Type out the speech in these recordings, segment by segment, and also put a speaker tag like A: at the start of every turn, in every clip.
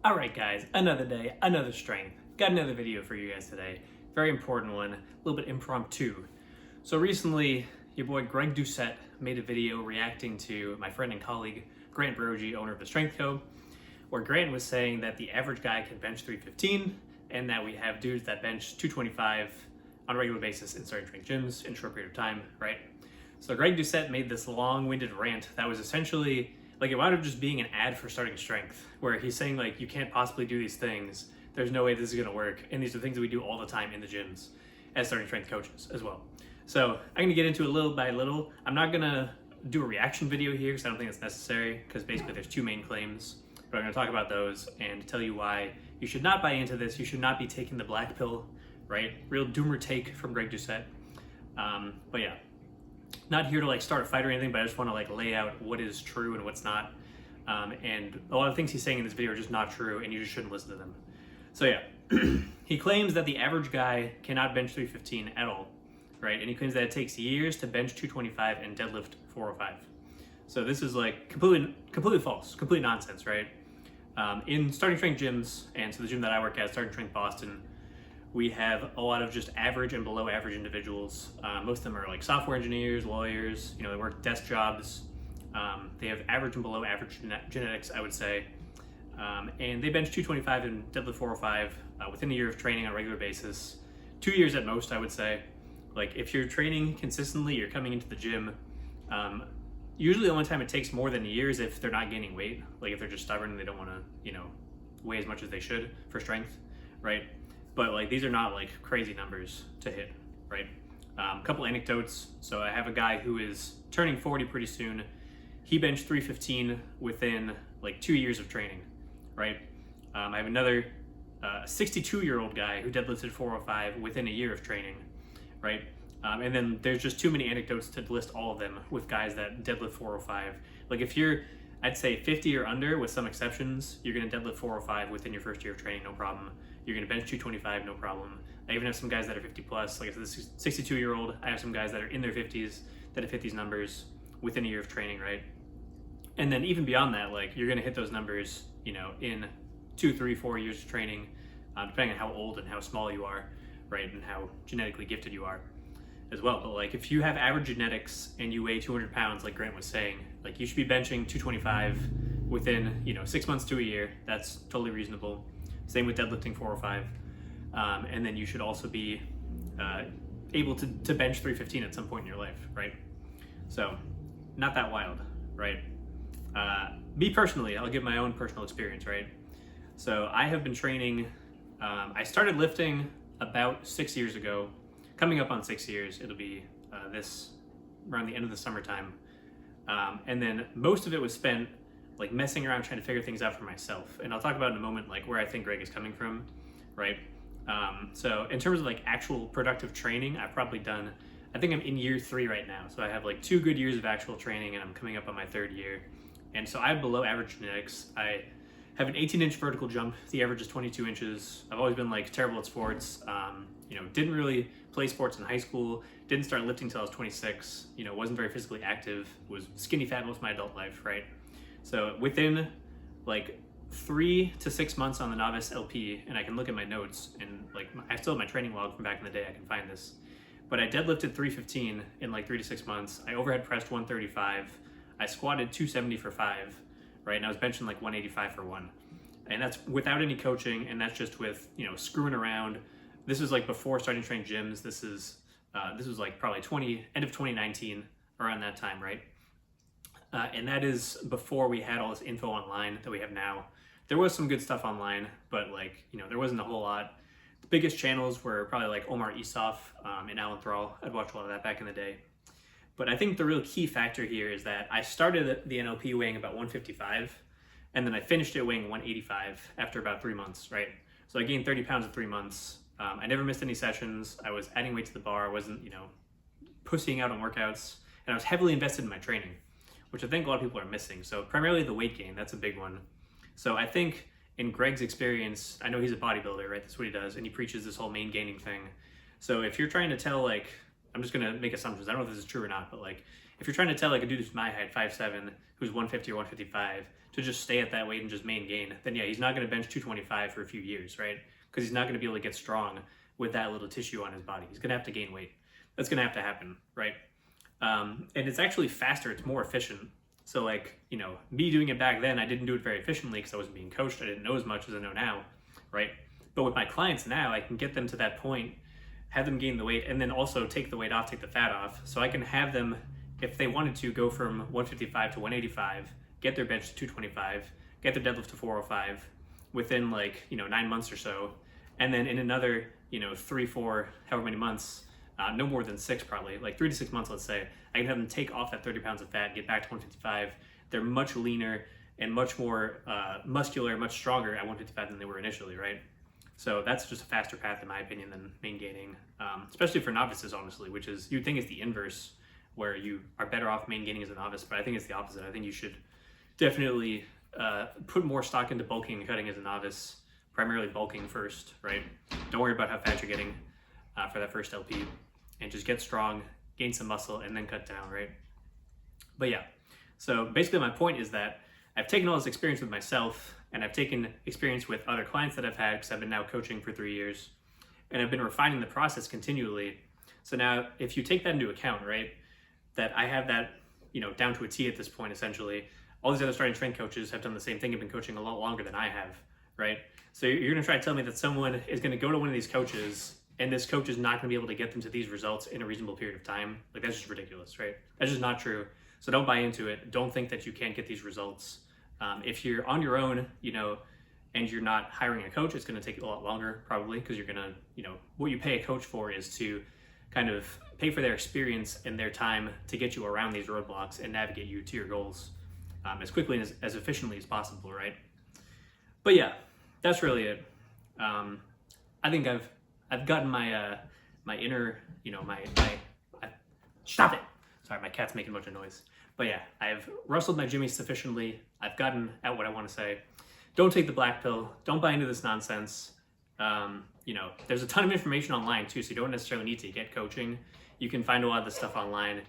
A: Alright guys, another day, another strength. Got another video for you guys today. Very important one, a little bit impromptu. So recently, your boy Greg Doucette made a video reacting to my friend and colleague Grant Brogy, owner of the Strength Co., where Grant was saying that the average guy can bench 315 and that we have dudes that bench 225 on a regular basis in starting strength gyms in a short period of time, right? So Greg Doucette made this long-winded rant that was essentially like it wound up just being an ad for starting strength, where he's saying like, you can't possibly do these things. There's no way this is gonna work. And these are things that we do all the time in the gyms as starting strength coaches as well. So I'm gonna get into it little by little. I'm not gonna do a reaction video here because I don't think it's necessary, because basically there's two main claims, but I'm gonna talk about those and tell you why you should not buy into this. You should not be taking the black pill, right? Real doomer take from Greg Doucette. But yeah. Not here to like start a fight or anything, but I just want to like lay out what is true and what's not. And a lot of things he's saying in this video are just not true, and you just shouldn't listen to them. So yeah, he claims that the average guy cannot bench 315 at all, right? And he claims that it takes years to bench 225 and deadlift 405. So this is like completely false, complete nonsense, right? In starting strength gyms, and so the gym that I work at, Starting Strength Boston, we have a lot of just average and below average individuals. Most of them are like software engineers, lawyers, they work desk jobs. They have average and below average genetics, I would say. And they bench 225 and deadlift 405 within a year of training on a regular basis. 2 years at most, I would say. Like if you're training consistently, you're coming into the gym. Usually the only time it takes more than a year is if they're not gaining weight. Like if they're just stubborn and they don't want to, weigh as much as they should for strength, right? But like these are not like crazy numbers to hit, right? A couple anecdotes. So I have a guy who is turning 40 pretty soon. He benched 315 within like 2 years of training, right? I have another 62-year-old guy who deadlifted 405 within a year of training, right? And then there's just too many anecdotes to list all of them with guys that deadlift 405. Like if you're, I'd say 50 or under with some exceptions, you're gonna deadlift 405 within your first year of training, no problem. You're gonna bench 225, no problem. I even have some guys that are 50 plus, like I said, this 62-year-old, I have some guys that are in their 50s that have hit these numbers within a year of training, right? And then even beyond that, like you're gonna hit those numbers, in 2, 3, 4 years of training, depending on how old and how small you are, right? And how genetically gifted you are as well. But like if you have average genetics and you weigh 200 pounds, like Grant was saying, like you should be benching 225 within, 6 months to a year. That's totally reasonable. Same with deadlifting 405. And then you should also be able to bench 315 at some point in your life, right? So not that wild, right? Me personally, I'll give my own personal experience, right? So I have been training, I started lifting about 6 years ago, coming up on 6 years. It'll be this around the end of the summertime. And then most of it was spent like messing around trying to figure things out for myself. And I'll talk about in a moment like where I think Greg is coming from, right? So in terms of like actual productive training, I've probably done, I think I'm in year 3 right now. So I have like 2 good years of actual training and I'm coming up on my 3rd year. And so I have below average genetics. I have an 18-inch vertical jump. The average is 22 inches. I've always been like terrible at sports. Didn't really play sports in high school. Didn't start lifting until I was 26. Wasn't very physically active. Was skinny fat most of my adult life, right? So within like 3 to 6 months on the novice LP, and I can look at my notes and like I still have my training log from back in the day. I can find this, but I deadlifted 315 in like 3 to 6 months. I overhead pressed 135. I squatted 270 for 5, right? And I was benching like 185 for 1, and that's without any coaching, and that's just with screwing around. This was like before starting strength gyms. This was like probably end of 2019, around that time, right? And that is before we had all this info online that we have now. There was some good stuff online, but like, there wasn't a whole lot. The biggest channels were probably like Omar Isuf and Alan Thrall. I'd watched a lot of that back in the day. But I think the real key factor here is that I started the NLP weighing about 155, and then I finished it weighing 185 after about 3 months, right? So I gained 30 pounds in 3 months. I never missed any sessions. I was adding weight to the bar. I wasn't, pussying out on workouts, and I was heavily invested in my training, which I think a lot of people are missing. So primarily the weight gain, that's a big one. So I think in Greg's experience, I know he's a bodybuilder, right? That's what he does. And he preaches this whole main gaining thing. So if you're trying to tell, like, I'm just going to make assumptions. I don't know if this is true or not, but like, If you're trying to tell like a dude who's my height, 5'7", who's 150 or 155, to just stay at that weight and just main gain, then yeah, he's not going to bench 225 for a few years, right? Because he's not going to be able to get strong with that little tissue on his body. He's going to have to gain weight. That's going to have to happen, right? And it's actually faster. It's more efficient. So like, you know, me doing it back then, I didn't do it very efficiently because I wasn't being coached. I didn't know as much as I know now, right? But with my clients now, I can get them to that point, have them gain the weight, and then also take the weight off, take the fat off. So I can have them, if they wanted to, go from 155 to 185, get their bench to 225, get their deadlift to 405 within like, you know, 9 months or so. And then in another, you know, 3, 4, however many months, no more than 6 probably, like 3 to 6 months, let's say, I can have them take off that 30 pounds of fat, get back to 155. They're much leaner and much more muscular, much stronger at 155 than they were initially, right? So that's just a faster path, in my opinion, than main gaining, especially for novices, honestly, which is, you'd think is the inverse, where you are better off main gaining as a novice, but I think it's the opposite. I think you should definitely put more stock into bulking and cutting as a novice, primarily bulking first, right? Don't worry about how fat you're getting for that first LP, and just get strong, gain some muscle, and then cut down, right? But yeah, so basically my point is that I've taken all this experience with myself, and I've taken experience with other clients that I've had, because I've been now coaching for 3 years, and I've been refining the process continually. So now if you take that into account, right, that I have that, you know, down to a T at this point, essentially, all these other starting strength coaches have done the same thing, have been coaching a lot longer than I have, right? So you're gonna try to tell me that someone is gonna go to one of these coaches and this coach is not gonna be able to get them to these results in a reasonable period of time. Like, that's just ridiculous, right? That's just not true. So don't buy into it. Don't think that you can't get these results. If you're on your own, you know, and you're not hiring a coach, it's gonna take a lot longer probably, because you're gonna, you know, what you pay a coach for is to kind of pay for their experience and their time to get you around these roadblocks and navigate you to your goals as quickly and as efficiently as possible, right? But yeah, that's really it. I think I've gotten my my inner, you know, stop it. Sorry, my cat's making a bunch of noise. But yeah, I've rustled my jimmy sufficiently. I've gotten out what I want to say. Don't take the black pill. Don't buy into this nonsense. You know, there's a ton of information online too, so you don't necessarily need to get coaching. You can find a lot of this stuff online.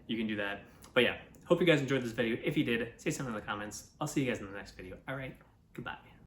A: You can do that. But yeah, hope you guys enjoyed this video. If you did, say something in the comments. I'll see you guys in the next video. All right, goodbye.